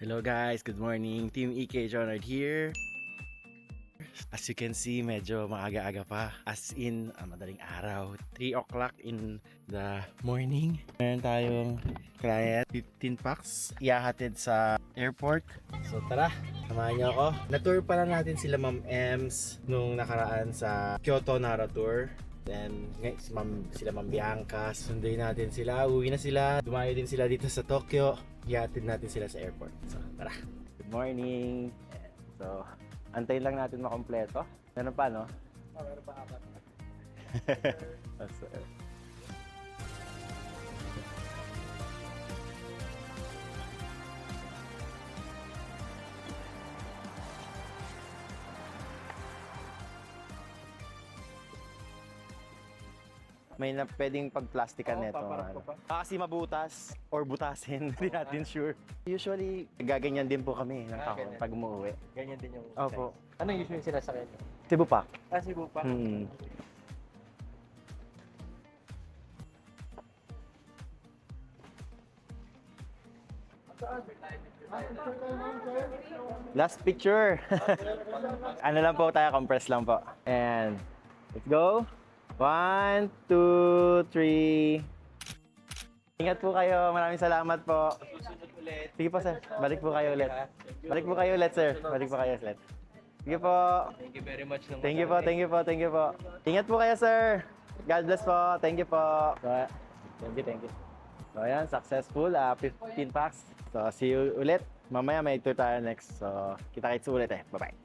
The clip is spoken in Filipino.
Hello guys, good morning. Team EK Jonard here. As you can see, medyo maaga-aga pa. As in, madaling araw. 3 o'clock in the morning. Meron tayong client, 15 packs. Iahatid sa airport. So tara, samahan niyo ako. Na-tour pa lang natin sila Ma'am Ems nung nakaraan sa Kyoto Nara Tour. Then, sila Ma'am Bianca, sunduin natin sila, uwi na sila. Dumayo din sila dito sa Tokyo. Ihatid natin sila sa airport. So, tara. Good morning. So, antayin lang natin makompleto. Meron pa, no? Meron pa apat. So, may na pwedeng pagplastikan Oo, nito. paparap ko pa. Kasi mabutas or butasin, hindi natin sure. Usually, gaganyan din po kami ng kahon ganyan. pag umuwi. Ganyan din yung Opo. size. Anong usually sila sa kanya? Cebu pa. Cebu pa. Last picture. Ano lang po tayo, compress lang po. And let's go. 1, 2, 3. Ingat po kayo. Maraming salamat po. Susunod ulit. Sige po, sir. Balik po kayo ulit. Balik po kayo ulit, sir. Balik po kayo ulit. Sige po. Thank you very much. Thank you po, thank you po, thank you po. Ingat po kayo, sir. God bless po. Thank you po. So, thank you. So, ayan, successful. 15 packs. So, see you ulit. Mamaya may tour tayo next. So, kita-kits ulit eh. Bye-bye.